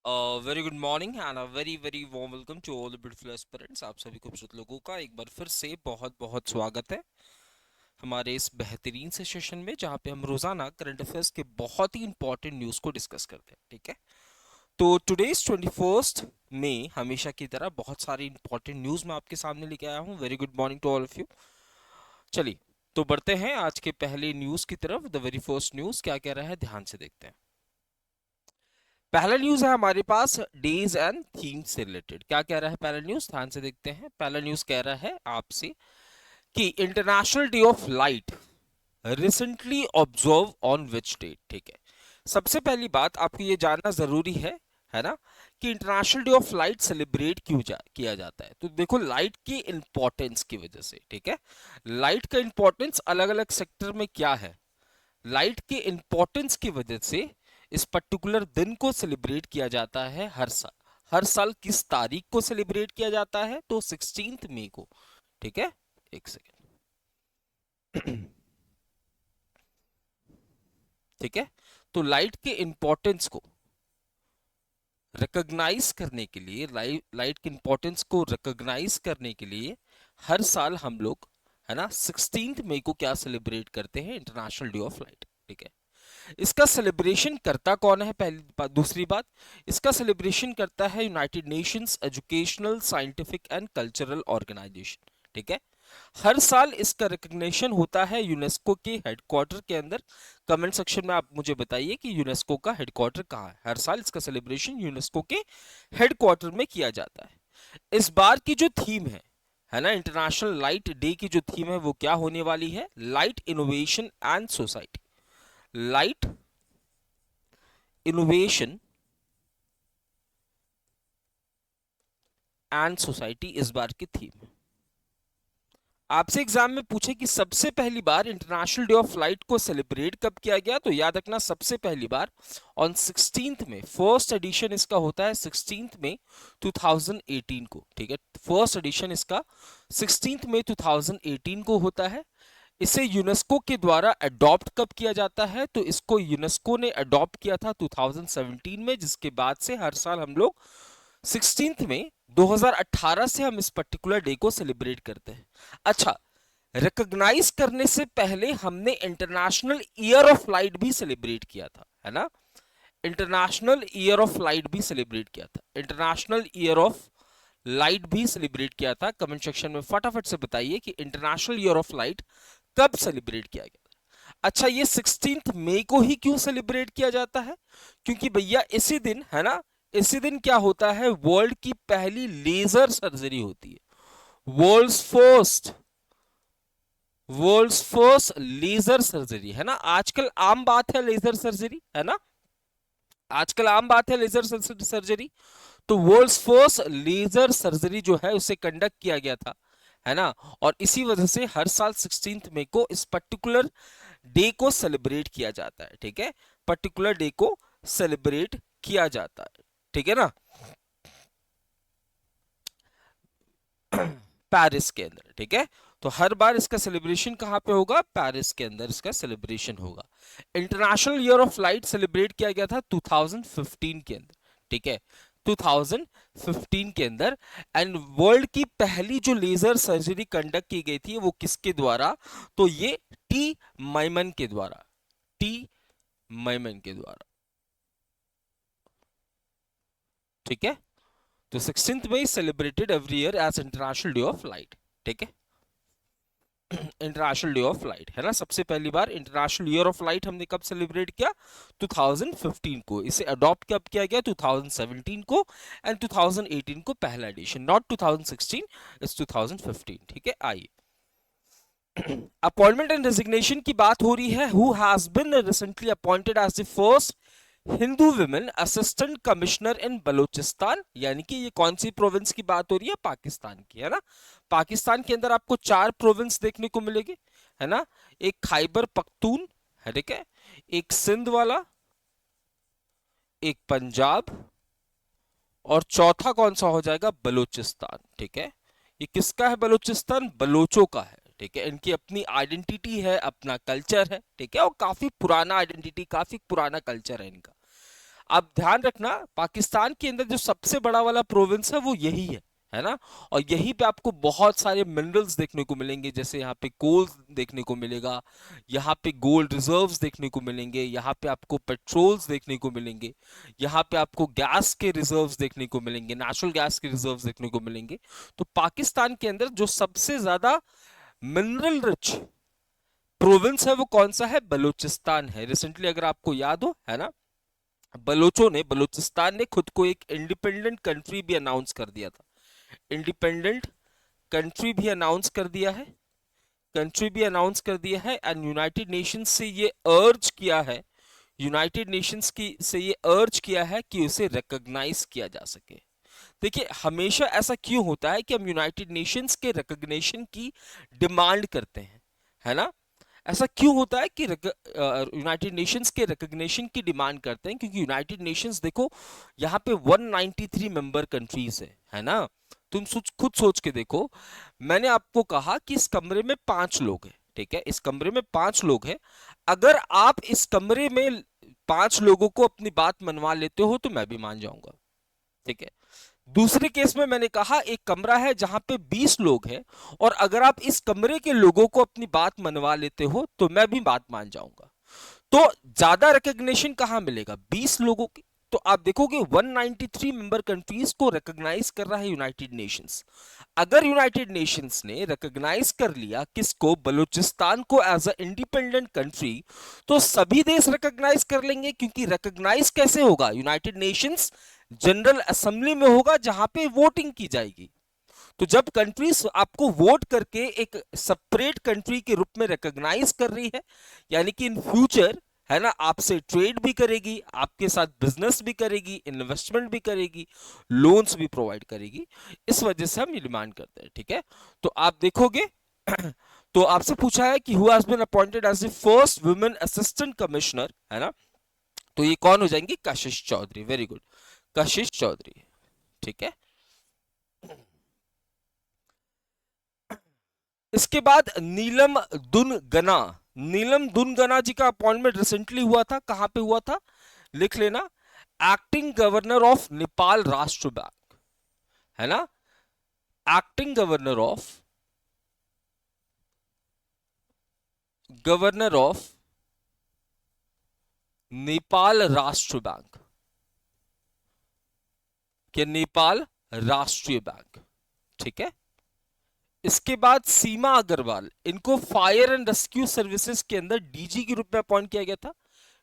Very good morning and a very very warm welcome to all the beautiful aspirants. आप सभी खूबसूरत लोगों का एक बार फिर से बहुत बहुत स्वागत है हमारे इस बेहतरीन से सेशन में, जहां पे हम रोजाना करंट अफेयर्स के बहुत ही इंपॉर्टेंट न्यूज़ को डिस्कस करते हैं। ठीक है, तो टुडेज 21 में हमेशा की तरह बहुत सारी इंपॉर्टेंट न्यूज़ मैं आपके सामने लेके आया हूँ। Very good morning to all of you. चलिए, तो बढ़ते हैं आज के पहले न्यूज़ की तरफ। द वेरी फर्स्ट न्यूज़ क्या कह रहा है, ध्यान से देखते हैं। पहला न्यूज है हमारे पास डेज एंड थीम से रिलेटेड। क्या कह रहा है पहला न्यूज, ध्यान से देखते हैं। पहला न्यूज कह रहा है आपसे कि international day of light recently observe on which date. ठीक है, सबसे पहली बात आपको ये जानना जरूरी है ना, कि international day of light celebrate किया जाता है। तो देखो, लाइट की इंपॉर्टेंस की वजह से, ठीक है, लाइट का इंपॉर्टेंस अलग अलग सेक्टर में क्या है, लाइट के इंपॉर्टेंस की वजह से इस पर्टिकुलर दिन को सेलिब्रेट किया जाता है हर साल। हर साल किस तारीख को सेलिब्रेट किया जाता है, तो 16 मई को। ठीक है, एक सेकेंड। ठीक है, तो लाइट के इंपॉर्टेंस को रिकॉग्नाइज करने के लिए, लाइट के इंपॉर्टेंस को रिकॉग्नाइज करने के लिए हर साल हम लोग, है ना, 16 मई को क्या सेलिब्रेट करते हैं, इंटरनेशनल डे ऑफ लाइट। ठीक है, इसका सेलिब्रेशन करता कौन है, पहली बात। दूसरी बात, इसका सेलिब्रेशन करता है United Nations Educational Scientific and Cultural Organization. ठीक है, हर साल इसका रिकग्निशन होता है यूनेस्को के हेडक्वार्टर के अंदर। कमेंट सेक्शन में आप मुझे बताइए कि यूनेस्को का हेडक्वार्टर कहाँ है। हर साल इसका सेलिब्रेशन यूनेस्को के हेडक्वार्टर में किया जाता है। इस बार की जो थीम है ना, इंटरनेशनल लाइट डे की जो थीम है वो क्या होने वाली है, light innovation and society. Light innovation and society इस बार की थीम है। आपसे एग्जाम में पूछे कि सबसे पहली बार इंटरनेशनल डे ऑफ लाइट को सेलिब्रेट कब किया गया, तो याद रखना सबसे पहली बार ऑन 16 में। फर्स्ट एडिशन इसका होता है 16 में 2018 को। ठीक है, फर्स्ट एडिशन इसका 16 में 2018 को होता है। इसे यूनेस्को के द्वारा अडॉप्ट कब किया जाता है, तो इसको यूनेस्को ने अडॉप्ट किया था 2017 में, जिसके बाद से हर साल हम लोग 16 में 2018 से हम इस पर्टिकुलर डे को सेलिब्रेट करते हैं। अच्छा, रिकॉग्नाइज करने से पहले हमने इंटरनेशनल ईयर ऑफ लाइट भी सेलिब्रेट किया था, है ना, इंटरनेशनल ईयर ऑफ लाइट भी सेलिब्रेट किया था। इंटरनेशनल ईयर ऑफ लाइट भी सेलिब्रेट किया था। कमेंट सेक्शन में फटाफट से बताइए कि इंटरनेशनल ईयर ऑफ लाइट कब सेलिब्रेट किया गया। अच्छा, ये 16 मई को ही क्यों सेलिब्रेट किया जाता है, क्योंकि भैया इसी दिन, है ना, इसी दिन क्या होता है, वर्ल्ड की पहली लेजर सर्जरी होती है। World's first world's first laser surgery, है ना। आजकल आम बात है लेजर सर्जरी, है ना, आजकल आम बात है लेजर सर्जरी। तो वर्ल्ड्स फर्स्ट लेजर सर्जरी जो है उसे कंडक्ट किया गया था, है ना। और इसी वजह से हर साल 16 मई को इस पर्टिकुलर डे को सेलिब्रेट किया जाता है। ठीक है, पर्टिकुलर डे को सेलिब्रेट किया जाता है। ठीक है ना, पेरिस के अंदर। ठीक है, तो हर बार इसका सेलिब्रेशन कहां पे होगा, पेरिस के अंदर इसका सेलिब्रेशन होगा। International year of light celebrate किया गया था 2015 के अंदर। ठीक है, 2015 के अंदर। एंड वर्ल्ड की पहली जो लेजर सर्जरी कंडक्ट की गई थी वो किसके द्वारा, तो ये टी माइमन के द्वारा, टी माइमन के द्वारा। ठीक है, तो 16th May celebrated every year as international day of light. ठीक है, इंटरनेशनल डे ऑफ लाइट, है ना। सबसे पहली बार इंटरनेशनल ईयर ऑफ लाइट हमने कब सेलिब्रेट किया, 2015 को। इसे अडॉप्ट कब किया गया, 2017 को। एंड 2018 को पहला एडिशन, नॉट 2016, इट्स 2015। ठीक है, आइए, अपॉइंटमेंट एंड रेजिग्नेशन की बात हो रही है। Who has been recently appointed as the first Hindu women assistant commissioner in Balochistan, यानी कि ये कौन सी प्रोविंस की बात हो रही है, पाकिस्तान की, है ना। पाकिस्तान के अंदर आपको 4 प्रोविंस देखने को मिलेगी, है ना। एक खैबर पख्तून है, ठीक है, एक सिंध वाला, एक पंजाब, और चौथा कौन सा हो जाएगा, बलूचिस्तान। ठीक है, ये किसका है, बलूचिस्तान बलोचों का है। ठीक है, इनकी अपनी आइडेंटिटी है, अपना कल्चर है। ठीक है, और काफी पुराना आइडेंटिटी, काफी पुराना कल्चर है इनका। आप ध्यान रखना, पाकिस्तान के अंदर जो सबसे बड़ा वाला प्रोविंस है वो यही है ना। और यहीं पे आपको बहुत सारे मिनरल्स देखने को मिलेंगे, जैसे यहाँ पे कोल देखने को मिलेगा, यहाँ पे गोल्ड रिजर्व्स देखने को मिलेंगे, यहाँ पे आपको पेट्रोल्स देखने को मिलेंगे, यहाँ पे आपको गैस के रिजर्व्स देखने को मिलेंगे, नेचुरल गैस के रिजर्व्स देखने को मिलेंगे। तो पाकिस्तान के अंदर जो सबसे ज्यादा मिनरल रिच प्रोविंस है वो कौन सा है? बलूचिस्तान है। रिसेंटली अगर आपको याद हो, है ना, बलूचिस्तान ने खुद को एक इंडिपेंडेंट कंट्री भी अनाउंस कर दिया था। इंडिपेंडेंट कंट्री भी अनाउंस कर दिया है, कंट्री भी अनाउंस कर दिया है। एंड यूनाइटेड नेशंस से ये अर्ज किया है, यूनाइटेड नेशंस की से ये अर्ज किया है कि उसे रिकॉग्नाइज किया जा सके। देखिए, हमेशा ऐसा क्यों होता है कि हम यूनाइटेड नेशंस के रिकॉग्निशन की डिमांड करते हैं, है ना? ऐसा क्यों होता है कि यूनाइटेड नेशंस के रिकॉग्निशन की डिमांड करते हैं? क्योंकि यूनाइटेड नेशंस देखो, यहाँ पे 193 मेंबर कंट्रीज है ना? तुम खुद सोच के देखो, मैंने आपको कहा कि इस कमरे में 5 लोग हैं, ठीक है, इस कमरे में 5 लोग हैं। अगर आप इस कमरे में 5 लोगों को अपनी बात मनवा लेते हो तो मैं भी मान जाऊंगा, ठीक है। दूसरे केस में मैंने कहा एक कमरा है जहां पे 20 लोग हैं, और अगर आप इस कमरे के लोगों को अपनी बात मनवा लेते हो तो मैं भी बात मान जाऊंगा। तो ज्यादा रिकॉग्निशन कहां मिलेगा? 20 लोगों की। तो आप देखोगे 193 मेंबर कंट्रीज को रिकॉग्नाइज कर रहा है यूनाइटेड नेशंस। अगर यूनाइटेड नेशंस ने रिकॉग्नाइज कर लिया किसको? बलूचिस्तान को एज अ इंडिपेंडेंट कंट्री, तो सभी देश रिकॉग्नाइज कर लेंगे। क्योंकि रिकॉग्नाइज कैसे होगा? यूनाइटेड नेशंस जनरल असेंबली में होगा, जहां पे वोटिंग की जाएगी। तो जब कंट्रीज आपको वोट करके एक सेपरेट कंट्री के रूप में रिकॉग्नाइज कर रही है, यानी कि इन फ्यूचर, है ना, आपसे ट्रेड भी करेगी, आपके साथ बिजनेस भी करेगी, इन्वेस्टमेंट भी करेगी, लोन्स भी प्रोवाइड करेगी, इस वजह से हम ये डिमांड करते हैं, ठीक है। तो आप देखोगे तो आपसे पूछा है कि who has been appointed as the first women assistant commissioner, है ना? तो ये कौन हो जाएंगे? कशिश चौधरी। वेरी गुड, कशिश चौधरी, ठीक है। इसके बाद नीलम दुनगना, नीलम दुनगना जी का अपॉइंटमेंट रिसेंटली हुआ था। कहां पे हुआ था? लिख लेना, एक्टिंग गवर्नर ऑफ नेपाल राष्ट्र बैंक, है ना? एक्टिंग गवर्नर ऑफ नेपाल राष्ट्र बैंक, के नेपाल राष्ट्रीय बैंक, ठीक है। इसके बाद सीमा अग्रवाल, इनको फायर एंड रेस्क्यू सर्विसेज के अंदर डीजी के रूप में अपॉइंट किया गया था।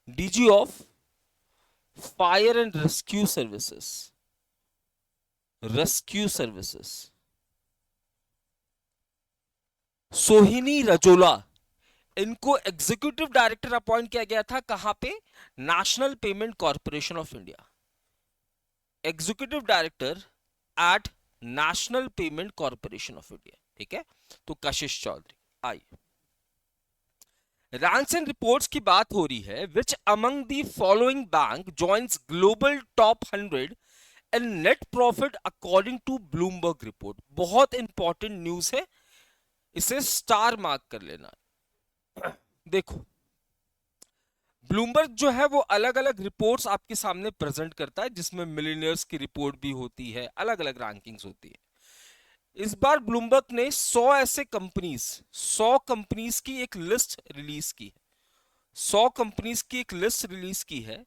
DG of fire and rescue services, rescue services. सोहिनी रजोला, इनको एग्जीक्यूटिव डायरेक्टर अपॉइंट किया गया था। कहां पे? National payment corporation of India, executive director at national payment corporation of India, ठीक है। तो कशिश चौधरी आई। रैंसन रिपोर्ट्स की बात हो रही है। Which among the following bank joins global top 100 and net profit according to Bloomberg report? बहुत इंपॉर्टेंट न्यूज है, इसे स्टार मार्क कर लेना। देखो, ब्लूमबर्ग जो है वो अलग अलग रिपोर्ट्स आपके सामने प्रेजेंट करता है, जिसमें मिलियनियर्स की रिपोर्ट भी होती है, अलग अलग रैंकिंग्स होती है। इस बार ब्लूमबर्ग ने 100 ऐसे कंपनीज, 100 कंपनीज की एक लिस्ट रिलीज की है। 100 कंपनीज की एक लिस्ट रिलीज की है।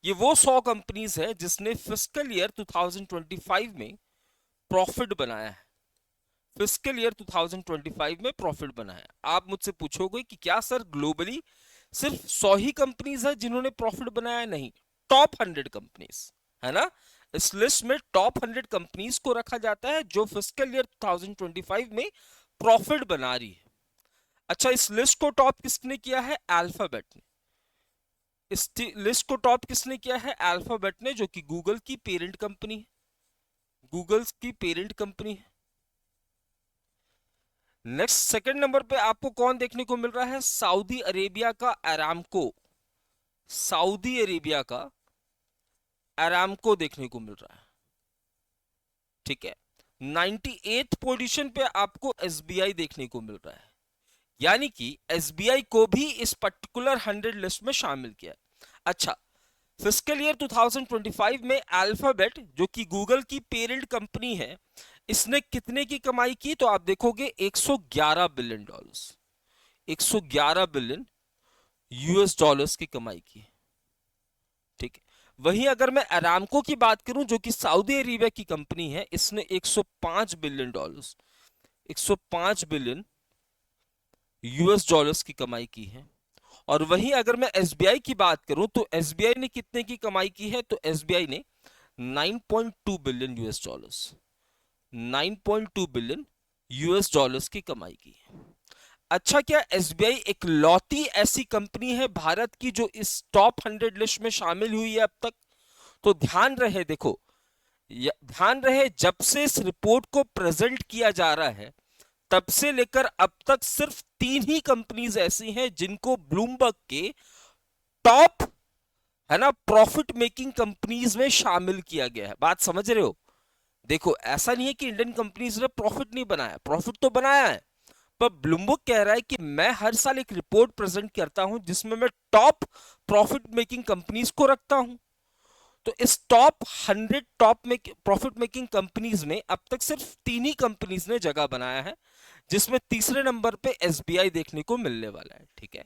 ये वो 100 कंपनीज है जिसने फिस्कल ईयर 2025 में प्रॉफिट बनाया है। फिस्कल ईयर 2025 में प्रॉफिट बनाया। आप मुझसे पूछोगे कि क्या सर ग्लोबली सिर्फ 100 ही कंपनीज है जिन्होंने प्रॉफिट बनाया? नहीं, टॉप 100 कंपनीज, है ना। इस लिस्ट में टॉप 100 कंपनीज को रखा जाता है जो फिस्कल ईयर 2025 में प्रॉफिट बना रही है। अच्छा, इस लिस्ट को टॉप किसने किया है? अल्फाबेट ने। इस लिस्ट को टॉप किसने किया है? अल्फाबेट ने, जो कि गूगल की पेरेंट कंपनी है, गूगल की पेरेंट कंपनी है। नेक्स्ट, सेकंड नंबर पे आपको कौन देखने को मिल रहा है? सऊदी अरेबिया का अरामको, सऊदी अरेबिया का अरामको देखने को मिल रहा है, ठीक है। 98th पोजीशन पे आपको एसबीआई देखने को मिल रहा है, यानी कि एसबीआई को भी इस पर्टिकुलर 100 लिस्ट में शामिल किया है। अच्छा, फिस्कल ईयर 2025 में अल्फाबेट जो कि गूगल की पेरेंट कंपनी है, इसने कितने की कमाई की? तो आप देखोगे 111 billion dollars, 111 billion US dollars की कमाई की। ठीक है। वहीं अगर मैं अरामको की बात करूं जो कि सऊदी अरेबिया की कंपनी है, इसने 105 billion dollars, 105 billion US dollars की कमाई की है। और वहीं अगर मैं एसबीआई की बात करूं तो एसबीआई ने कितने की कमाई की है? तो एसबीआई ने 9.2 billion US dollars, 9.2 billion US dollars की कमाई की है। अच्छा, क्या एसबीआई एक लौती ऐसी कंपनी है भारत की जो इस टॉप 100 लिस्ट में शामिल हुई है अब तक? तो ध्यान रहे, देखो ध्यान रहे, जब से इस रिपोर्ट को प्रेजेंट किया जा रहा है तब से लेकर अब तक सिर्फ 3 ही कंपनीज ऐसी हैं जिनको ब्लूमबर्ग के टॉप, है ना, प्रॉफिट मेकिंग कंपनीज में शामिल किया गया है। बात समझ रहे हो? देखो, ऐसा नहीं है कि इंडियन कंपनीज ने प्रॉफिट नहीं बनाया, प्रॉफिट तो बनाया है, पर ब्लूमबर्ग कह रहा है कि मैं हर साल एक रिपोर्ट प्रेजेंट करता हूं जिसमें मैं टॉप प्रॉफिट मेकिंग कंपनीज को रखता हूं। तो इस टॉप 100 टॉप में प्रॉफिट मेकिंग कंपनीज में अब तक सिर्फ 3 ही कंपनीज ने जगह बनाया है, जिसमें तीसरे नंबर पे एसबीआई देखने को मिलने वाला है। ठीक है,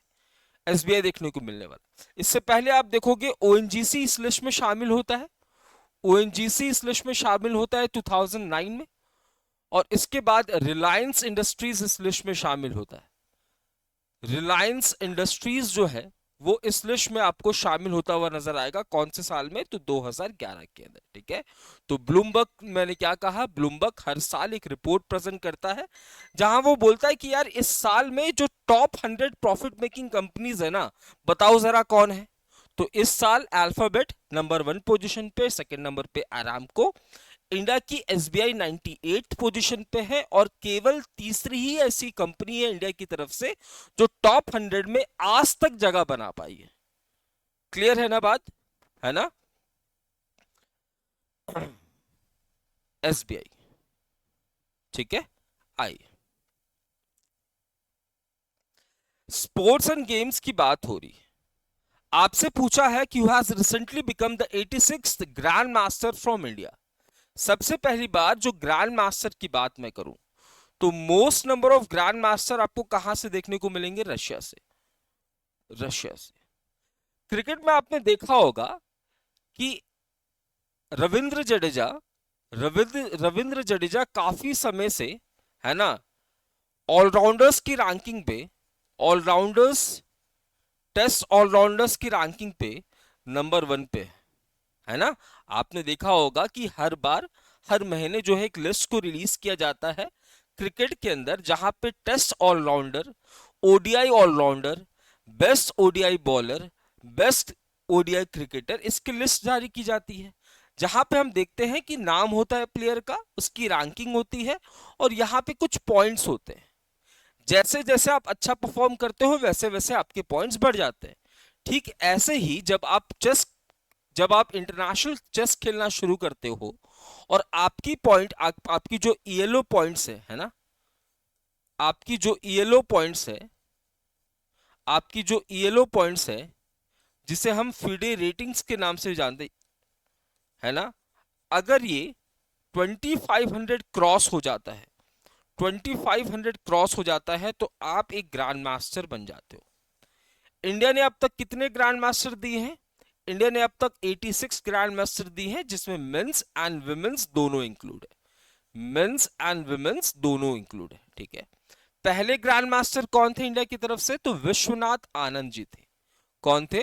एसबीआई देखने को मिलने वाला। इससे पहले आप देखोगे ओएनजीसी इस लिस्ट में शामिल होता है, ओएनजीसी इस लिस्ट में शामिल होता है 2009 में। और इसके बाद रिलायंस इंडस्ट्रीज इस लिस्ट में शामिल होता है। रिलायंस इंडस्ट्रीज जो है वो इस लिस्ट में आपको शामिल होता हुआ नजर आएगा। कौन से साल में? तो 2011 के अंदर। ठीक है, तो ब्लूमबर्ग, मैंने क्या कहा, ब्लूमबर्ग हर साल एक रिपोर्ट प्रेजेंट करता है जहां वो बोलता है कि यार इस साल में जो टॉप 100 प्रॉफिट मेकिंग कंपनीज है ना, बताओ जरा कौन है। तो इस साल अल्फाबेट नंबर 1 पोजीशन पे, सेकंड नंबर पे अरामको, इंडिया की एसबीआई 98 पोजीशन पे है, और केवल तीसरी ही ऐसी कंपनी है इंडिया की तरफ से जो टॉप 100 में आज तक जगह बना पाई है। क्लियर है ना बात? है ना? एसबीआई। ठीक है, आइए स्पोर्ट्स एंड गेम्स की बात हो रही है। आपसे पूछा है कि who has recently become the 86th grand master from India. सबसे पहली बार जो ग्रैंड मास्टर की बात मैं करूं तो most number of grand master आपको कहां से देखने को मिलेंगे? रशिया से, रशिया से। क्रिकेट में आपने देखा होगा कि रविंद्र जडेजा, रविंद्र जडेजा काफी समय से, है ना, ऑलराउंडर्स की रैंकिंग पे, ऑलराउंडर्स, टेस्ट ऑलराउंडर्स की रैंकिंग पे नंबर 1 पे है ना। आपने देखा होगा कि हर बार, हर महीने जो है एक लिस्ट को रिलीज किया जाता है क्रिकेट के अंदर, जहां पे test all rounder, ODI all rounder, best ODI bowler, best ODI cricketer, इसकी लिस्ट जारी की जाती है, जहां पे हम देखते हैं कि नाम होता है प्लेयर का, उसकी रैंकिंग होती है, और यहाँ पे कुछ पॉइंट्स होते हैं। जैसे जैसे आप अच्छा परफॉर्म करते हो वैसे वैसे आपके पॉइंट्स बढ़ जाते हैं। ठीक ऐसे ही जब आप इंटरनेशनल चेस खेलना शुरू करते हो और आपकी आपकी जो ईएलओ पॉइंट्स है ना, आपकी जो ईएलओ पॉइंट्स है, आपकी जो ईएलओ पॉइंट्स है, जिसे हम फिडे रेटिंग्स के नाम से जानते, है ना, अगर ये 2500 क्रॉस हो जाता है, 2500 क्रॉस हो जाता है तो आप एक ग्रैंड मास्टर बन जाते हो। इंडिया ने अब तक कितने ग्रैंड मास्टर दिए हैं? इंडिया ने अब तक 86 ग्रैंड मास्टर दी है, जिसमें मेंस एंड विमेंस दोनों इंक्लूड है, मेंस एंड विमेंस दोनों इंक्लूड है। ठीक है, पहले ग्रैंड मास्टर कौन थे इंडिया की तरफ से? तो विश्वनाथ आनंद जी थे। कौन थे?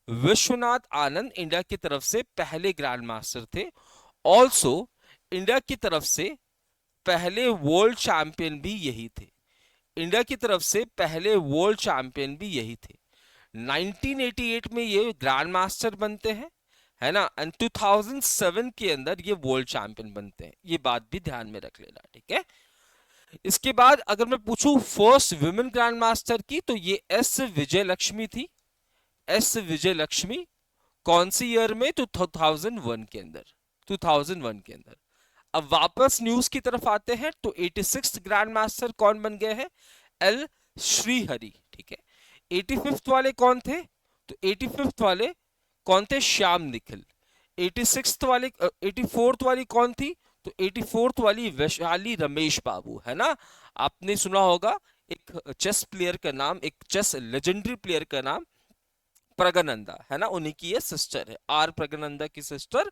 विश्वनाथ आनंद इंडिया की तरफ से पहले ग्रैंड मास्टर थे। ऑल्सो इंडिया की तरफ से पहले वर्ल्ड चैंपियन भी यही थे, इंडिया की तरफ से पहले वर्ल्ड चैंपियन भी यही थे। 1988 में ये ग्रैंड मास्टर बनते हैं, है ना, एंड 2007 के अंदर ये वर्ल्ड चैंपियन बनते हैं। ये बात भी ध्यान में रख लेना। ठीक है, इसके बाद अगर मैं पूछूं फर्स्ट विमेन ग्रैंड मास्टर की, तो ये एस विजय लक्ष्मी थी। एस विजय लक्ष्मी कौन सी ईयर में? तो 2001 के अंदर, 2001 के अंदर। अब वापस न्यूज की तरफ आते हैं तो 86th ग्रैंड मास्टर कौन बन गए हैं? एल श्रीहरि। ठीक है, 85th वाले कौन थे? तो 85th वाले कौन थे? श्याम निखिल। 86th वाली 84th वाली कौन थी? तो 84th वाली वैशाली रमेश बाबू, है ना। आपने सुना होगा एक चेस प्लेयर का नाम, एक चेस लेजेंडरी प्लेयर का नाम प्रगनंदा, है ना, उन्हीं की ये सिस्टर है, आर प्रगनंदा की सिस्टर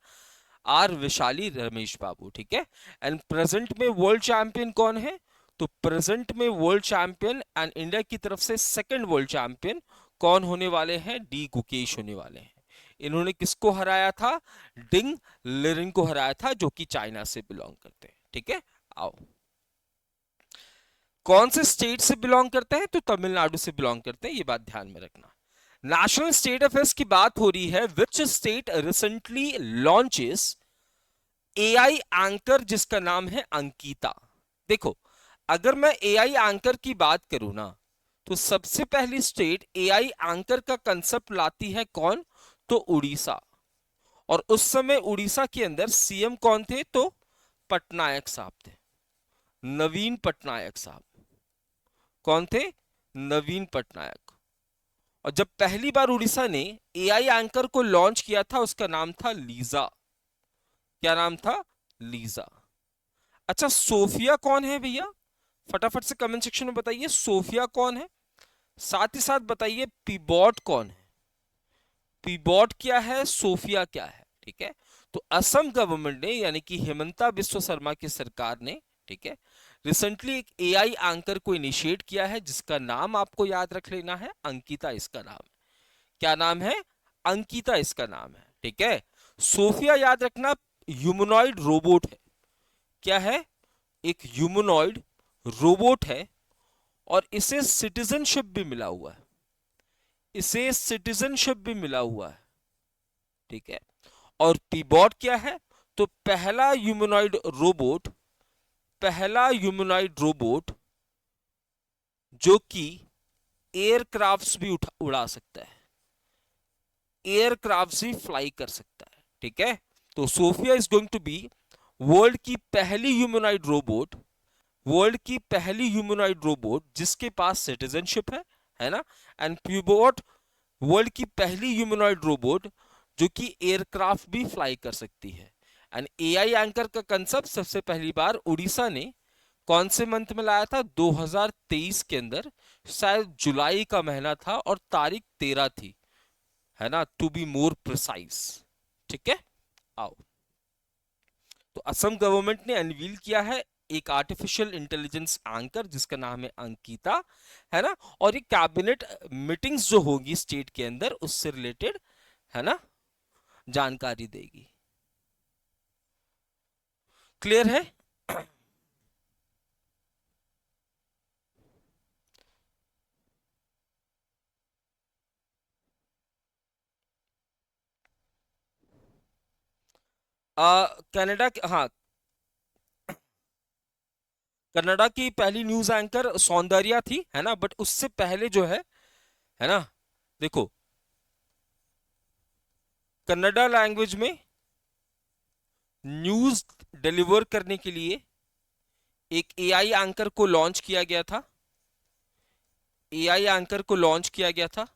आर विशाली रमेश बाबू, ठीक है। एंड प्रेजेंट में वर्ल्ड चैंपियन कौन है? तो प्रेजेंट में वर्ल्ड चैंपियन एंड इंडिया की तरफ से सेकंड वर्ल्ड चैंपियन कौन होने वाले हैं? डी गुकेश होने वाले हैं। इन्होंने किसको हराया था? डिंग लिरिंग को हराया था, जो कि चाइना से बिलोंग करते हैं, ठीक है। आओ, कौन से स्टेट से बिलोंग करते हैं? तो तमिलनाडु से बिलोंग करते हैं, ये बात ध्यान में रखना। नेशनल स्टेट अफेयर्स की बात हो रही है। Which state recently launches AI anchor जिसका नाम है अंकिता? देखो, अगर मैं एआई एंकर की बात करूं ना, तो सबसे पहली स्टेट एआई एंकर का कंसेप्ट लाती है कौन? तो उड़ीसा। और उस समय उड़ीसा के अंदर सीएम कौन थे? तो पटनायक साहब थे, नवीन पटनायक साहब। कौन थे? नवीन पटनायक। और जब पहली बार उड़ीसा ने एआई एंकर को लॉन्च किया था, उसका नाम था लीजा। क्या नाम था? लीजा। अच्छा, सोफिया कौन है भैया? फटाफट से कमेंट सेक्शन में बताइए, सोफिया कौन है। साथ ही साथ बताइए पीबॉट कौन है। पीबॉट क्या है, सोफिया क्या है, ठीक है। तो असम गवर्नमेंट ने, यानी कि हेमंता बिस्वा शर्मा की सरकार ने, ठीक है, रिसेंटली एक एआई एंकर को इनिशिएट किया है, जिसका नाम आपको याद रख लेना है, अंकिता इसका नाम है। क्या नाम है? अंकिता इसका नाम है, ठीक है। सोफिया याद रखना ह्यूमनॉइड रोबोट है। क्या है? एक ह्यूमनॉइड रोबोट है, और इसे सिटीजनशिप भी मिला हुआ है। इसे सिटीजनशिप भी मिला हुआ है, ठीक है। और पीबॉट क्या है? तो पहला ह्यूमनॉइड रोबोट जो कि एयरक्राफ्ट्स भी उड़ा सकता है, एयरक्राफ्ट्स भी फ्लाई कर सकता है, ठीक है। तो Sophia is going to be world की पहली ह्यूमनॉइड रोबोट, वर्ल्ड की पहली ह्यूमनॉइड रोबोट जिसके पास सिटीजनशिप है ना। एंड पीबॉट वर्ल्ड की पहली ह्यूमनॉइड रोबोट जो कि एयरक्राफ्ट भी फ्लाई कर सकती है। एंड एआई एंकर का कंसेप्ट सबसे पहली बार उड़ीसा ने कौन से मंथ में लाया था? 2023 के अंदर, शायद जुलाई का महीना था और तारीख 13 थी, है ना, टू बी मोर प्रिसाइज, ठीक है। आओ, तो असम गवर्नमेंट ने अनवील किया है एक आर्टिफिशियल इंटेलिजेंस एंकर जिसका नाम है अंकिता, है ना। और ये कैबिनेट मीटिंग्स जो होगी स्टेट के अंदर उससे रिलेटेड, है ना, जानकारी देगी। क्लियर है? कनाडा, हाँ, कनाडा की पहली न्यूज एंकर सौंदर्या थी, है ना। बट उससे पहले जो है ना, देखो, कन्नड़ा लैंग्वेज में न्यूज डिलीवर करने के लिए एक एआई एंकर को लॉन्च किया गया था। एआई एंकर को लॉन्च किया गया था,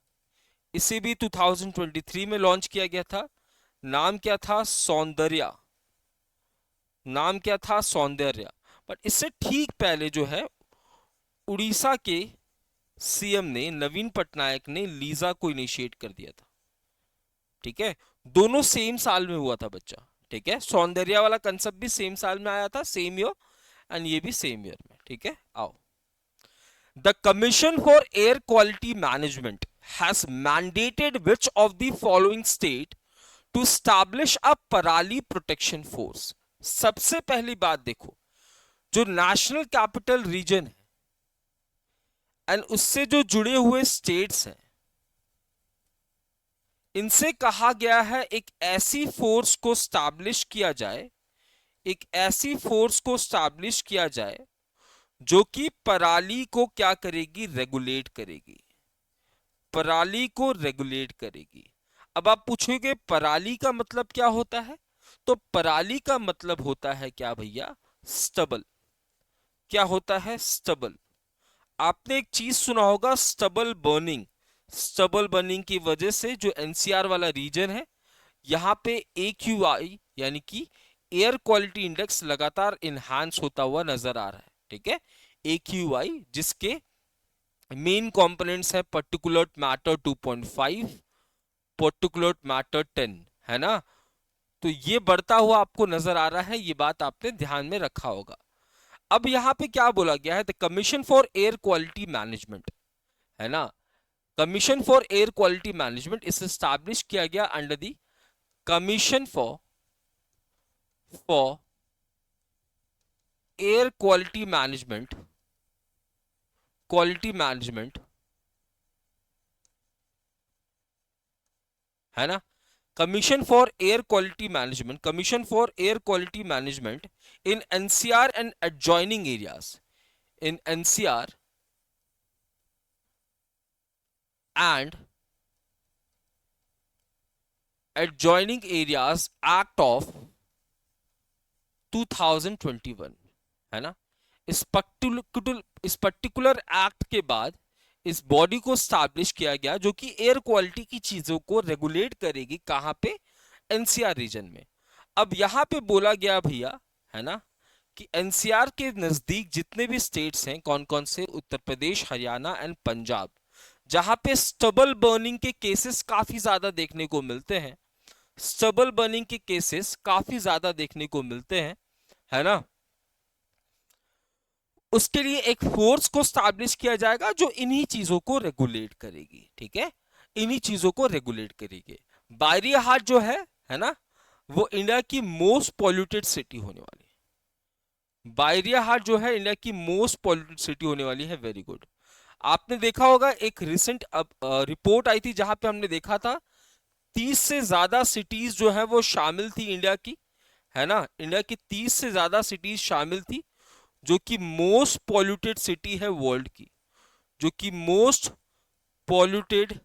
इसे भी 2023 में लॉन्च किया गया था। नाम क्या था? सौंदर्या। नाम क्या था? सौंदर्या। बट इससे ठीक पहले जो है उड़ीसा के सीएम ने, नवीन पटनायक ने लीजा को इनिशिएट कर दिया था, ठीक है। दोनों सेम साल में हुआ था बच्चा, ठीक है। सौंदर्या वाला कंसेप्ट भी सेम साल में आया था, सेम ईयर, एंड ये भी सेम ईयर में, ठीक है। आओ, the commission for air quality management has mandated which of the following state to establish a पराली प्रोटेक्शन फोर्स? सबसे पहली बात देखो, जो नेशनल कैपिटल रीजन है एंड उससे जो जुड़े हुए स्टेट्स हैं, इनसे कहा गया है एक ऐसी फोर्स को स्टैब्लिश किया जाए, एक ऐसी फोर्स को स्टैब्लिश किया जाए जो कि पराली को क्या करेगी? रेगुलेट करेगी, पराली को रेगुलेट करेगी। अब आप पूछोगे पराली का मतलब क्या होता है? तो पराली का मतलब होता है क्या भैया? स्टबल। क्या होता है? स्टबल। आपने एक चीज सुना होगा, स्टबल बर्निंग। स्टबल बर्निंग की वजह से जो एनसीआर वाला रीजन है, यहाँ पे AQI यानी कि एयर क्वालिटी इंडेक्स लगातार इनहांस होता हुआ नजर आ रहा है। ठीक है, AQI जिसके मेन कंपोनेंट्स है पर्टिकुलर मैटर 2.5, पर्टिकुलर मैटर 10, है ना। तो ये बढ़ता हुआ आपको नजर आ रहा है, ये बात आपने ध्यान में रखा होगा। अब यहाँ पे क्या बोला गया है, the commission for air quality management, है ना, commission for air quality management इस एस्टैब्लिश किया गया under the commission for air quality management, है ना, commission for air quality management in NCR and adjoining areas, in NCR and adjoining areas act of 2021, है ना। इस पर्टिकुलर एक्ट के बाद इस बॉडी को स्टैब्लिश किया गया जो कि एयर क्वालिटी की चीजों को रेगुलेट करेगी, कहां पे, एनसीआर रीजन में। अब यहां पे बोला गया भैया, है ना, कि एनसीआर के नजदीक जितने भी स्टेट्स हैं, कौन कौन से, उत्तर प्रदेश, हरियाणा एंड पंजाब, जहां पे स्टबल बर्निंग के केसेस काफी ज्यादा देखने को मिलते हैं, स्टबल बर्निंग के केसेस काफी ज्यादा देखने को मिलते हैं, है ना, उसके लिए एक फोर्स को स्टैब्लिश किया जाएगा जो इन्हीं चीजों को रेगुलेट करेगी। ठीक है, इन्हीं चीजों को रेगुलेट करेगी। बायरिया जो है ना, वो इंडिया की मोस्ट पॉल्यूटेड सिटी होने वाली है। बायरिया जो है इंडिया की मोस्ट पॉल्यूटेड सिटी होने वाली है। Very good. आपने देखा होगा एक रिसेंट रिपोर्ट आई थी जहां पे हमने देखा था 30 से ज्यादा सिटीज जो है वो शामिल थी इंडिया की, है ना, इंडिया की 30 से ज्यादा सिटीज शामिल थी जो कि मोस्ट पॉल्यूटेड सिटी है वर्ल्ड की, जो कि मोस्ट पॉल्यूटेड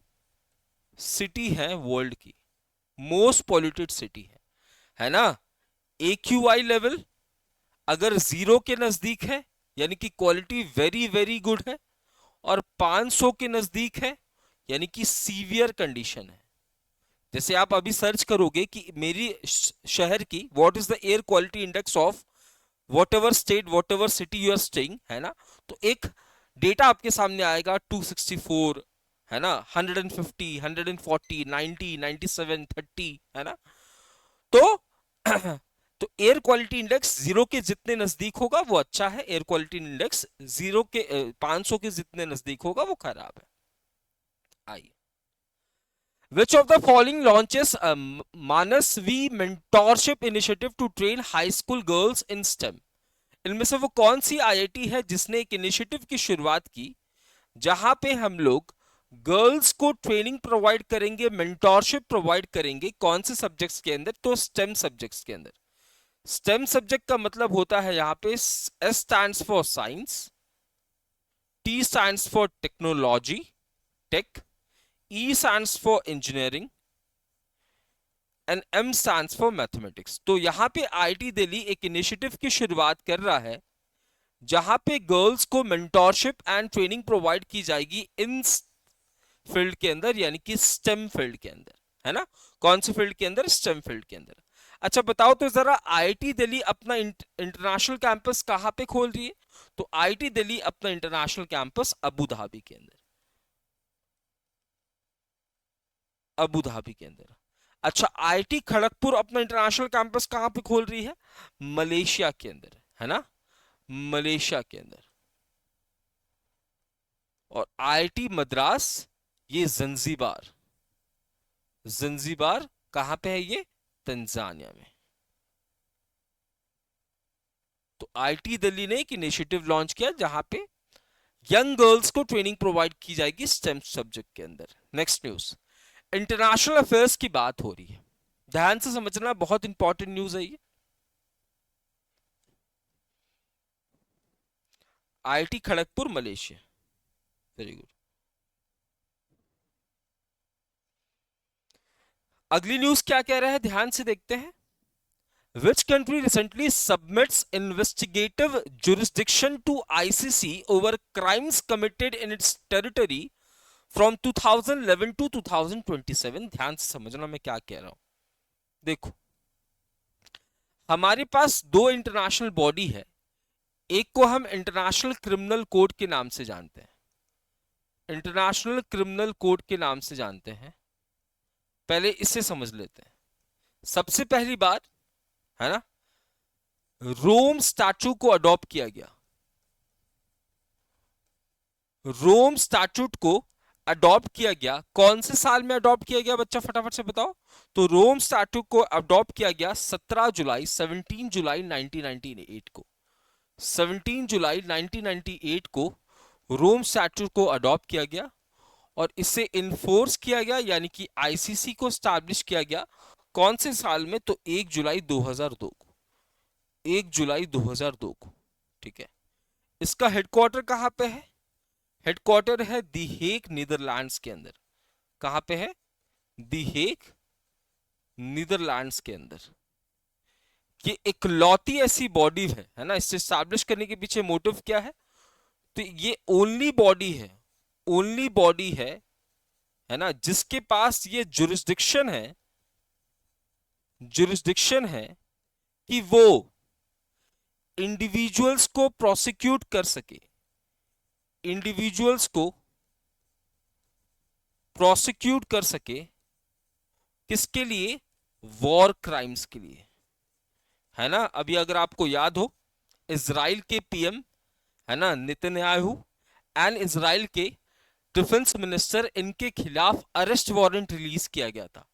सिटी है वर्ल्ड की, मोस्ट पॉल्यूटेड सिटी है ना। AQI लेवल अगर 0 के नजदीक है यानी कि क्वालिटी वेरी वेरी गुड है, और 500 के नजदीक है यानी कि सीवियर कंडीशन है। जैसे आप अभी सर्च करोगे कि मेरी शहर की what is the air quality index of whatever state, whatever city you are staying, है ना, तो एक डेटा आपके सामने आएगा 264, है ना, 150, 140, 90, 97, 30, है ना। तो तो एयर क्वालिटी इंडेक्स 0 के जितने नजदीक होगा वो अच्छा है, एयर क्वालिटी इंडेक्स 0 के 500 के जितने नजदीक होगा वो खराब है। आइए, Which of the following launches a Manas V mentorship initiative to train high school girls in STEM? इनमें से वो कौन सी आईआईटी है जिसने एक इनिशिएटिव की शुरुआत की जहां पे हम लोग गर्ल्स को ट्रेनिंग प्रोवाइड करेंगे, मेंटोरशिप प्रोवाइड करेंगे, कौन से सब्जेक्ट्स के अंदर, तो स्टेम सब्जेक्ट्स के अंदर। स्टेम सब्जेक्ट का मतलब होता है यहां पे S stands for science, T stands for technology, tech, E stands for engineering and M stands for mathematics. तो यहां पे आईआईटी दिल्ली एक इनिशिएटिव की शुरुआत कर रहा है जहां पे गर्ल्स को मेंटोरशिप एंड ट्रेनिंग प्रोवाइड की जाएगी इन फील्ड के अंदर, यानी कि स्टेम फील्ड के अंदर, है ना। कौन से फील्ड के अंदर, स्टेम फील्ड के अंदर। अच्छा बताओ तो जरा, आईआईटी दिल्ली अपना इंटरनेशनल कैंपस कहां पे खोल रही है, तो आईआईटी दिल्ली अपना इंटरनेशनल कैंपस अबू धाबी के अंदर, अबू धाबी के अंदर। अच्छा, आईआईटी खड़गपुर अपना इंटरनेशनल कैंपस कहां पे खोल रही है, मलेशिया के अंदर, है ना, मलेशिया के अंदर। और आईआईटी मद्रास ये जंजीबार, जंजीबार कहां पे है, ये तंजानिया में। तो आईआईटी दिल्ली ने एक इनिशिएटिव लॉन्च किया जहां पे यंग गर्ल्स को ट्रेनिंग प्रोवाइड की जाएगी स्टेम सब्जेक्ट के अंदर। नेक्स्ट न्यूज, इंटरनेशनल अफेयर्स की बात हो रही है, ध्यान से समझना, बहुत इंपॉर्टेंट न्यूज है ये। IIT Kharagpur Malaysia, very good. अगली न्यूज क्या कह रहा है, ध्यान से देखते हैं। Which country recently submits investigative jurisdiction to ICC over crimes committed in its territory from 2011 to 2027। ध्यान से समझना मैं क्या कह रहा हूं। देखो, हमारे पास दो इंटरनेशनल बॉडी है। एक को हम इंटरनेशनल क्रिमिनल कोड के नाम से जानते हैं, इंटरनेशनल क्रिमिनल कोड के नाम से जानते हैं। पहले इसे समझ लेते हैं। सबसे पहली बात है ना, रोम स्टैट्यूट को अडॉप्ट किया गया। रोम स्टैट्यूट को अडॉप्ट किया गया कौन से साल में अडॉप्ट किया गया बच्चा, फटाफट से बताओ। तो रोम स्टैट्यूट को अडॉप्ट किया गया 17 जुलाई 1998 को। 17 जुलाई 1998 को रोम स्टैट्यूट को अडॉप्ट किया गया और इसे इन्फोर्स किया गया, यानी कि आईसीसी को स्टैब्लिश किया गया कौन से साल में, तो 1 जुलाई 2002 को। 1 जुलाई 2002 को, ठीक है। इसका हेडक्वार्टर कहां पे है? हेडक्वार्टर है दी हेग नीदरलैंड्स के अंदर। कहां पे है? दी हेग नीदरलैंड्स के अंदर। ये इकलौती ऐसी बॉडी है ना, इसे स्टैब्लिश करने के पीछे मोटिव क्या है? तो ये ओनली बॉडी है ना, जिसके पास ये जुरिस्डिक्शन है कि वो इंडिविजुअल्स को प्रोसिक्यूट कर सके, इंडिविजुअल्स को प्रोसिक्यूट कर सके। किसके लिए? वॉर क्राइम्स के लिए, है ना। अभी अगर आपको याद हो, इजराइल के पीएम है ना नेतन्याहू एंड इजराइल के डिफेंस मिनिस्टर, इनके खिलाफ अरेस्ट वारंट रिलीज किया गया था।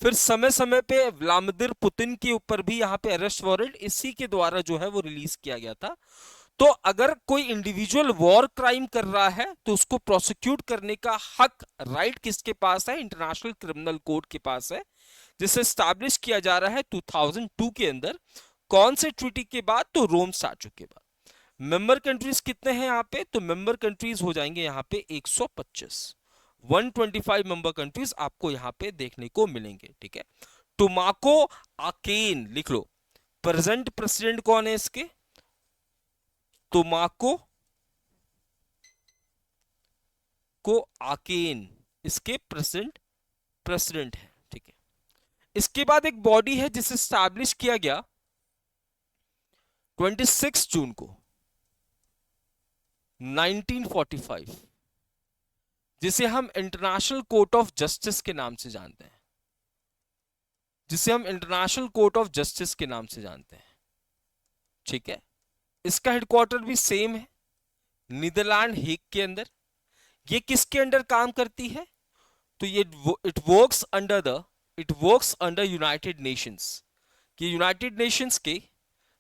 फिर समय समय पे व्लादिमीर पुतिन के ऊपर भी यहाँ पे अरेस्ट वारंट इसी के द्वारा जो है वो रिलीज किया गया था। तो अगर कोई इंडिविजुअल वॉर क्राइम कर रहा है तो उसको प्रोसिक्यूट करने का हक, राइट किसके पास है? इंटरनेशनल क्रिमिनल कोड के पास है, जिसे स्टैब्लिश किया जा रहा है 2002 के अंदर। कौन से ट्रीटी के बाद? तो रोम स्टैट्यूट के बाद। मेंबर कंट्रीज कितने हैं यहाँ पे? तो मेंबर कंट्रीज हो जाएंगे यहाँ पे 125। 125 मेंबर कंट्रीज आपको यहाँ पे देखने को मिलेंगे, ठीक है। टोमाको आकेन लिख लो। प्रेजेंट प्रेसिडेंट कौन है इसके? टोमाको को आकेन इसके प्रेसिडेंट है, ठीक है। इसके बाद एक बॉडी है जिसे स्टैब्लिश किया गया 26 जून को 1945, जिसे हम इंटरनेशनल कोर्ट ऑफ जस्टिस के नाम से जानते हैं, जिसे हम इंटरनेशनल कोर्ट ऑफ जस्टिस के नाम से जानते हैं, ठीक है। इसका हेडक्वार्टर भी सेम है, नीदरलैंड हेग के अंदर। ये किसके अंडर काम करती है? तो ये it works under United Nations. कि यूनाइटेड नेशंस के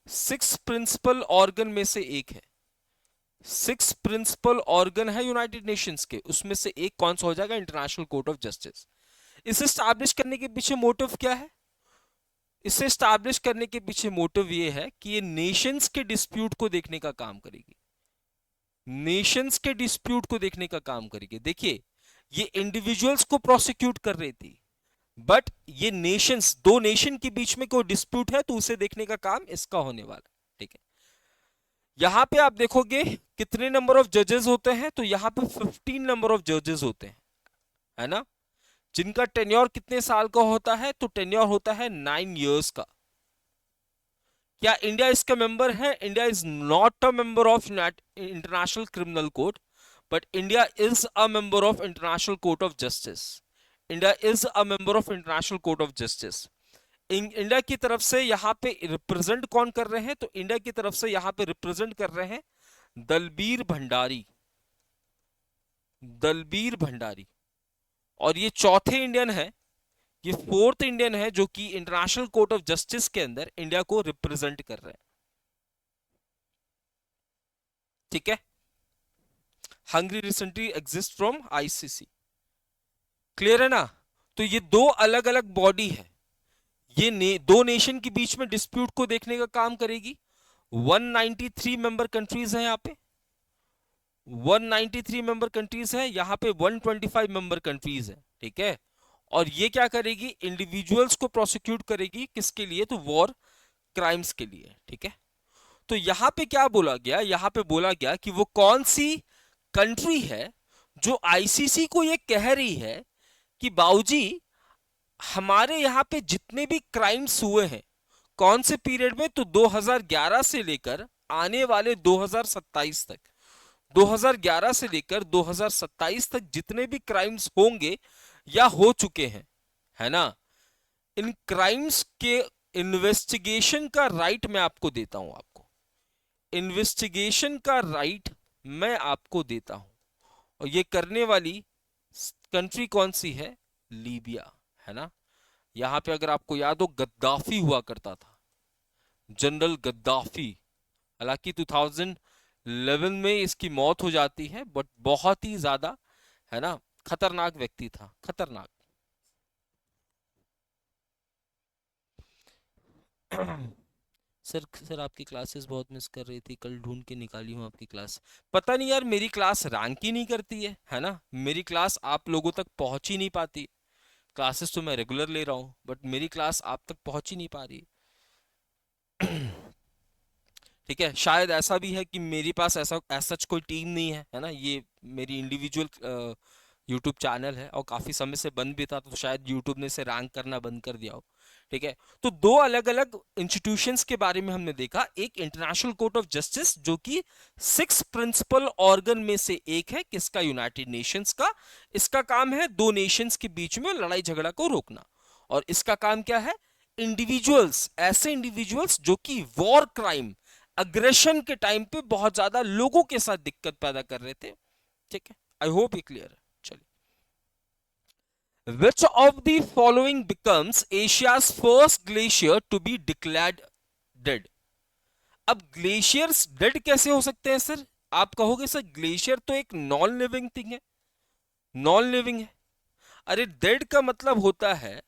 6 प्रिंसिपल ऑर्गन में से एक है। 6 प्रिंसिपल ऑर्गन है यूनाइटेड नेशंस के, उसमें से एक कौन सा हो जाएगा? International court of justice. इसे स्टैब्लिश करने के पीछे मोटिव क्या है? इसे स्टैब्लिश करने के पीछे मोटिव ये है कि ये नेशंस के डिस्प्यूट को देखने का काम करेगी, नेशंस के डिस्प्यूट को देखने का काम करेगी। देखिए, ये इंडिविजुअल्स को प्रोसिक्यूट कर रही थी, बट ये नेशंस, दो नेशन के बीच में कोई डिस्प्यूट है तो उसे देखने का काम इसका होने वाला, ठीक है। यहां पे आप देखोगे कितने नंबर ऑफ जजेस होते हैं? तो यहां पे 15 नंबर ऑफ जजेस होते हैं, है ना। जिनका टेन्योर कितने साल का होता है? तो टेन्योर होता है 9 इयर्स का। क्या इंडिया इसका मेंबर है? India is not a member of international criminal court, but India is a member of international court of justice. India is a member of international court of justice. India की तरफ से यहाँ पे represent कौन कर रहे हैं? तो इंडिया की तरफ से यहाँ पे रिप्रेजेंट कर रहे हैं दलबीर भंडारी, दलबीर भंडारी। और ये चौथे इंडियन है, ये 4th इंडियन है जो कि इंटरनेशनल कोर्ट ऑफ जस्टिस के अंदर इंडिया को रिप्रेजेंट कर रहे हैं, ठीक है। Hungary recently exist from ICC, clear है ना। तो ये दो अलग अलग बॉडी है, ये दो नेशन के बीच में डिस्प्यूट को देखने का काम करेगी। 193 मेंबर कंट्रीज हैं यहाँ पे, 193 मेंबर कंट्रीज है, यहाँ पे 125 मेंबर कंट्रीज है, ठीक है। और ये क्या करेगी? इंडिविजुअल्स को प्रोसिक्यूट करेगी, किसके लिए? तो वॉर क्राइम्स के लिए, ठीक है। तो यहां पे क्या बोला गया? यहां पे बोला गया कि वो कौन सी कंट्री है जो आईसीसी को ये कह रही है कि बाबूजी हमारे यहाँ पे जितने भी क्राइम्स हुए हैं, कौन से पीरियड में, तो 2011 से लेकर आने वाले 2027 तक, 2011 से लेकर 2027 तक जितने भी क्राइम्स होंगे या हो चुके हैं, है ना, इन क्राइम्स के इन्वेस्टिगेशन का राइट मैं आपको देता हूं, आपको इन्वेस्टिगेशन का राइट मैं आपको देता हूं। और ये करने वाली कंट्री कौन सी है? लीबिया, है ना। यहां पे अगर आपको याद हो, गद्दाफी हुआ करता था, जनरल गद्दाफी। हालांकि 2011 में इसकी मौत हो जाती है, बट बहुत ही ज्यादा, है ना, खतरनाक व्यक्ति था, खतरनाक। सर सर आपकी क्लासेस बहुत मिस कर रही थी, कल ढूंढ के निकाली हूँ आपकी क्लास। पता नहीं यार, मेरी क्लास रैंक ही नहीं करती है ना, मेरी क्लास आप लोगों तक पहुंच ही नहीं पाती। क्लासेस तो मैं रेगुलर ले रहा हूँ, बट मेरी क्लास आप तक पहुंच ही नहीं पा रही। ठीक है, शायद ऐसा भी है कि मेरे पास ऐसा सच कोई टीम नहीं है ना, ये मेरी इंडिविजुअल यूट्यूब चैनल है और काफी समय से बंद भी था, तो शायद यूट्यूब ने इसे रैंक करना बंद कर दिया हो। ठीक है, तो दो अलग अलग इंस्टीट्यूशंस के बारे में हमने देखा। एक इंटरनेशनल कोर्ट ऑफ जस्टिस, जो कि 6 प्रिंसिपल ऑर्गन में से एक है, किसका? यूनाइटेड नेशंस का। इसका काम है दो नेशंस के बीच में लड़ाई झगड़ा को रोकना। और इसका काम क्या है? इंडिविजुअल्स, ऐसे इंडिविजुअल्स जो कि वॉर क्राइम, अग्रेशन के टाइम पे बहुत ज्यादा लोगों के साथ दिक्कत पैदा कर रहे थे। ठीक है, आई होप ये क्लियर है। Which of the following becomes Asia's first glacier to be declared dead? अब ग्लेशियर्स डेड कैसे हो सकते हैं सर? आप कहोगे सर ग्लेशियर तो एक नॉन लिविंग थिंग है, नॉन लिविंग है। अरे डेड का मतलब होता है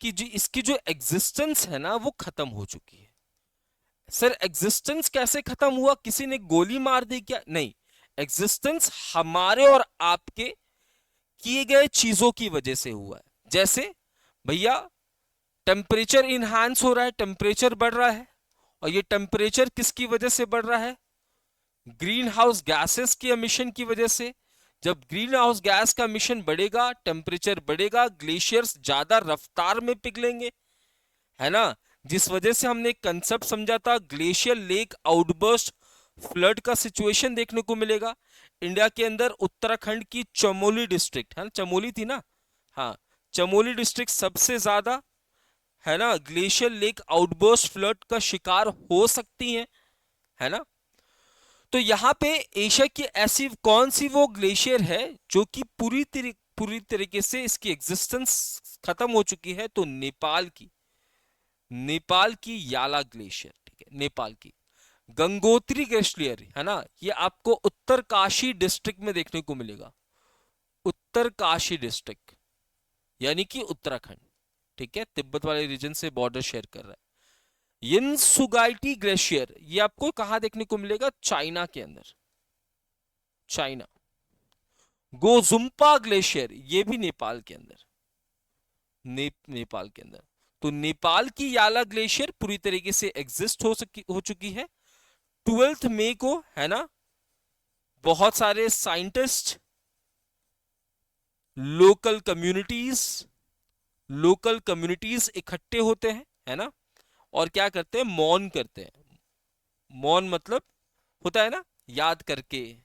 कि जो इसकी जो एग्जिस्टेंस है ना, वो खत्म हो चुकी है। सर एग्जिस्टेंस कैसे खत्म हुआ? किसी ने गोली मार दी क्या? नहीं, एग्जिस्टेंस हमारे और आपके किए गए चीजों की वजह से हुआ है। जैसे भैया टेम्परेचर इनहांस हो रहा है, टेम्परेचर बढ़ रहा है, और ये टेम्परेचर किसकी वजह से बढ़ रहा है? ग्रीन हाउस गैसेस की एमिशन की वजह से। जब ग्रीन हाउस गैस का एमिशन बढ़ेगा, टेम्परेचर बढ़ेगा, ग्लेशियर्स ज्यादा रफ्तार में पिघलेंगे, है ना। जिस वजह से हमने एक कंसेप्ट समझा था, ग्लेशियर लेक आउटबर्स्ट फ्लड का सिचुएशन देखने को मिलेगा। इंडिया के अंदर उत्तराखंड की चमोली डिस्ट्रिक्ट, है ना, चमोली थी ना, हाँ, चमोली डिस्ट्रिक्ट सबसे ज्यादा, है ना, ग्लेशियर लेक आउटबर्स्ट फ्लड का शिकार हो सकती है ना। तो यहाँ पे एशिया की ऐसी कौन सी वो ग्लेशियर है जो कि पूरी तरीके से इसकी एग्जिस्टेंस खत्म हो चुकी है? तो नेपाल की याला ग्लेशियर। ठीक है, नेपाल की गंगोत्री ग्लेशियर, है ना, ये आपको उत्तरकाशी डिस्ट्रिक्ट में देखने को मिलेगा। उत्तरकाशी डिस्ट्रिक्ट यानी कि उत्तराखंड। ठीक है, तिब्बत वाले रीजन से बॉर्डर शेयर कर रहा है। यिनसुगाइटी ग्लेशियर, ये आपको कहां देखने को मिलेगा? चाइना के अंदर, चाइना। गोजुम्पा ग्लेशियर, ये भी नेपाल के अंदर, नेपाल के अंदर। तो नेपाल की याला ग्लेशियर पूरी तरीके से एग्जिस्ट हो चुकी है। 12 मई को, है ना, बहुत सारे साइंटिस्ट, लोकल कम्युनिटीज इकट्ठे होते हैं, है ना, और क्या करते हैं? मौन करते हैं। मौन मतलब होता है ना, याद करके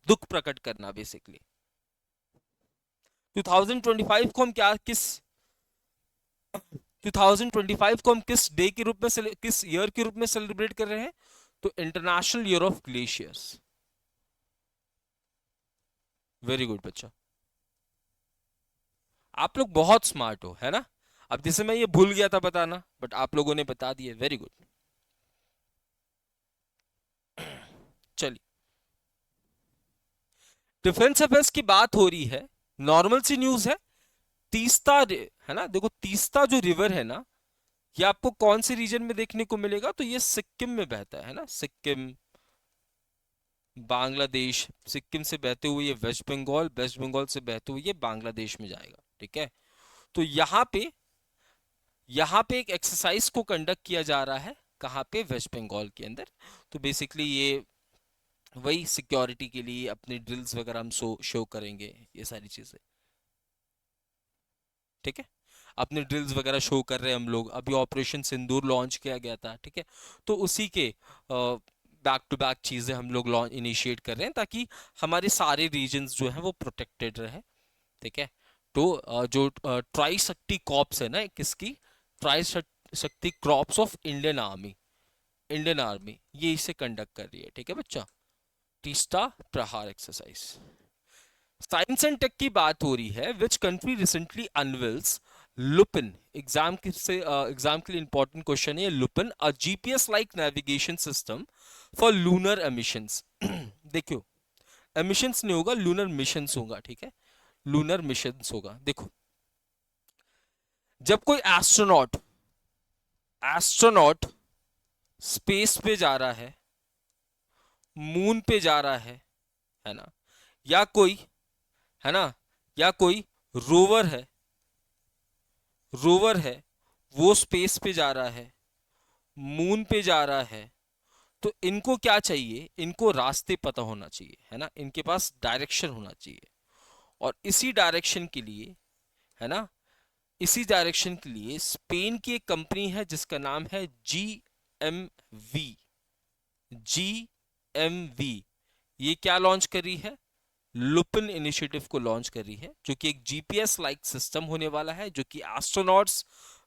दुख प्रकट करना बेसिकली। 2025 को हम क्या किस 2025 को हम किस डे के रूप में, किस ईयर के रूप में सेलिब्रेट कर रहे हैं? तो international year of glaciers. Very good बच्चा, आप लोग बहुत स्मार्ट हो, है ना। अब जैसे मैं ये भूल गया था बताना, बट आप लोगों ने बता दिया, वेरी गुड। चलिए, डिफेंस अफेयर्स की बात हो रही है, नॉर्मल सी न्यूज है। है ना, देखो तीस्ता जो रिवर है ना, ये आपको कौन से रीजन में देखने को मिलेगा? तो ये सिक्किम में बहता है ना, सिक्किम, बांग्लादेश, सिक्किम से बहते हुए ये वेस्ट बंगाल, वेस्ट बंगाल से बहते हुए ये बांग्लादेश में जाएगा। ठीक है, तो यहाँ पे एक एक्सरसाइज को कंडक्ट किया जा रहा है, कहाँ पे? वेस्ट बंगाल के अंदर। तो बेसिकली ये वही सिक्योरिटी के लिए अपने ड्रिल्स वगैरह हम शो करेंगे, ये सारी चीजें, ठीक है। अपने ड्रिल्स वगैरह शो कर रहे हैं हम लोग, अभी ऑपरेशन सिंदूर लॉन्च किया गया था, ठीक है। तो उसी के बैक टू बैक चीजें हम लोग लॉन्च इनिशिएट कर रहे हैं ताकि हमारे सारे रीजन्स जो हैं वो प्रोटेक्टेड रहे, ठीक है। तो जो ट्राई शक्ति कॉप्स है ना, किसकी, ट्राई शक्ति क्रॉप्स ऑफ इंडियन आर्मी ये इसे कंडक्ट कर रही है, ठीक है बच्चा। तीसरा प्रहार एक्सरसाइज। साइंस एंड टेक की बात हो रही है। Which country recently unveils Lupin, exam के लिए इंपॉर्टेंट क्वेश्चन है Lupin, a GPS like navigation system for lunar emissions. देखो, एमिशंस नहीं होगा, लूनर मिशंस होगा, ठीक है, लूनर मिशंस होगा। देखो, जब कोई एस्ट्रोनॉट एस्ट्रोनॉट स्पेस पे जा रहा है, मून पे जा रहा है ना, या कोई, है ना, या कोई रोवर है, रोवर है, वो स्पेस पे जा रहा है, मून पे जा रहा है, तो इनको क्या चाहिए, इनको रास्ते पता होना चाहिए, है ना, इनके पास डायरेक्शन होना चाहिए। और इसी डायरेक्शन के लिए, है ना, इसी डायरेक्शन के लिए स्पेन की एक कंपनी है जिसका नाम है GMV। GMV ये क्या लॉन्च कर रही है, लुपिन इनिशिएटिव को लॉन्च कर रही है, जो कि एक जीपीएस लाइक सिस्टम होने वाला है, जो कि एस्ट्रोनॉट्स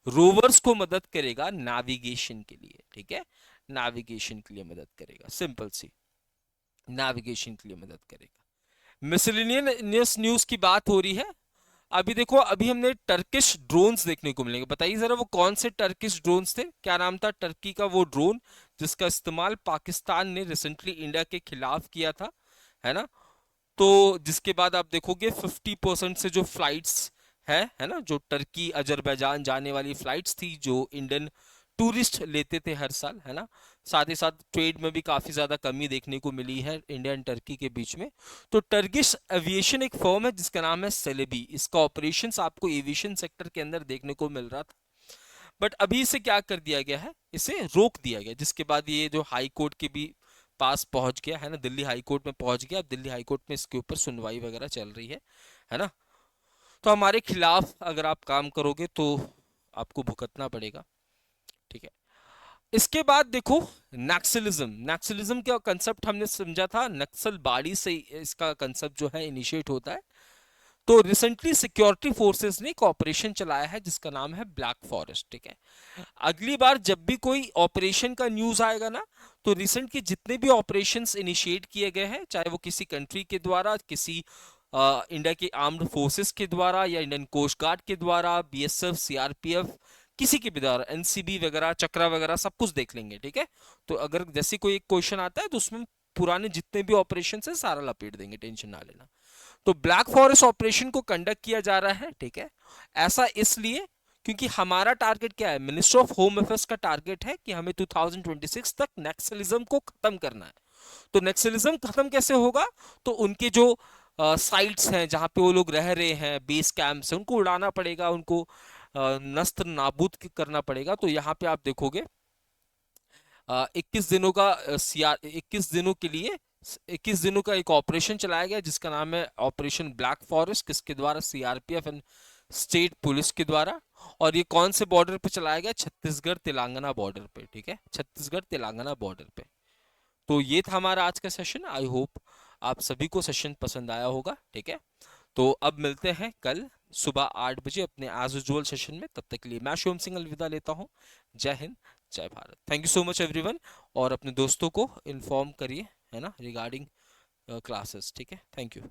रोवर्स को मदद करेगा नेविगेशन के लिए, ठीक है, नेविगेशन के लिए मदद करेगा, सिंपल सी, नेविगेशन के लिए मदद करेगा। मिसलेनियस न्यूज की बात हो रही है। अभी देखो, अभी हमने टर्किश ड्रोन्स देखने को मिलेंगे, बताइए जरा वो कौन से टर्किश ड्रोन्स थे, क्या नाम था टर्की का वो ड्रोन जिसका इस्तेमाल पाकिस्तान ने रिसेंटली इंडिया के खिलाफ किया था, है ना। तो जिसके बाद आप देखोगे 50% से जो फ्लाइट्स है ना, जो टर्की अजरबैजान जाने वाली फ्लाइट्स थी जो इंडियन टूरिस्ट लेते थे हर साल, है ना, साथ ही साथ ट्रेड में भी काफी ज्यादा कमी देखने को मिली है इंडिया एंड टर्की के बीच में। तो टर्किश एविएशन एक फर्म है जिसका नाम है सेलेबी, इसका ऑपरेशंस आपको एविएशन सेक्टर के अंदर देखने को मिल रहा था, बट अभी इसे क्या कर दिया गया है, इसे रोक दिया गया, जिसके बाद ये जो हाई कोर्ट के भी पास पहुंच गया, है ना, दिल्ली हाई कोर्ट में पहुंच गया। अब दिल्ली हाई कोर्ट में इसके ऊपर सुनवाई वगैरह चल रही है ना। तो हमारे खिलाफ अगर आप काम करोगे तो आपको भुगतना पड़ेगा, ठीक है। इसके बाद देखो, नक्सलिज्म, नक्सलिज्म का कंसेप्ट हमने समझा था, नक्सल बाड़ी से इसका कंसेप्ट जो है इनिशिएट होता है। तो रिसेंटली सिक्योरिटी फोर्सेस ने एक ऑपरेशन चलाया है जिसका नाम है ब्लैक फॉरेस्ट, ठीक है। अगली बार जब भी कोई ऑपरेशन का न्यूज आएगा ना, तो रिसेंट के जितने भी ऑपरेशंस इनिशिएट किए गए हैं, चाहे वो किसी कंट्री के द्वारा, किसी इंडिया के आर्म्ड फोर्सेस के द्वारा, या इंडियन कोस्ट गार्ड के द्वारा, बीएसएफ, सीआरपीएफ, किसी के भी द्वारा, एनसीबी वगैरह, चक्रा वगैरह, सब कुछ देख लेंगे, ठीक है। तो अगर जैसे कोई एक क्वेश्चन आता है तो उसमें पुराने जितने भी ऑपरेशन है सारा लपेट देंगे, टेंशन ना लेना। तो ब्लैक फॉरेस्ट ऑपरेशन को कंडक्ट किया जा रहा है, ठीक है। ऐसा इसलिए क्योंकि हमारा टारगेट क्या है, मिनिस्टर ऑफ होम अफेयर्स का टारगेट है कि हमें 2026 तक नक्सलिज्म को खत्म करना है। तो नक्सलिज्म खत्म कैसे होगा, तो उनके जो साइट्स हैं जहां पे वो लोग रह रहे हैं, बेस कैंप्स हैं, उनको उड़ाना पड़ेगा, उनको नस्त्र नाबूद करना पड़ेगा। तो यहाँ पे आप देखोगे 21 दिनों का 21 दिनों के लिए 21 दिनों का एक ऑपरेशन चलाया गया जिसका नाम है ऑपरेशन ब्लैक फॉरेस्ट, किसके द्वारा, सीआरपीएफ एंड स्टेट पुलिस के द्वारा। और ये कौन से बॉर्डर पे चलाया गया, छत्तीसगढ़ तेलंगाना बॉर्डर पे, ठीक है, छत्तीसगढ़ तेलंगाना बॉर्डर पे। तो ये था हमारा आज का सेशन। आई होप आप सभी को सेशन पसंद आया होगा, ठीक है। तो अब मिलते हैं कल सुबह 8 बजे अपने एज यूजुअल सेशन में। तब तक के लिए मैं शिवम सिंह अलविदा लेता हूँ। जय हिंद, जय Bharat, thank you so much everyone. और अपने दोस्तों को इन्फॉर्म करिए, है ना, रिगार्डिंग क्लासेस, ठीक है, थैंक यू।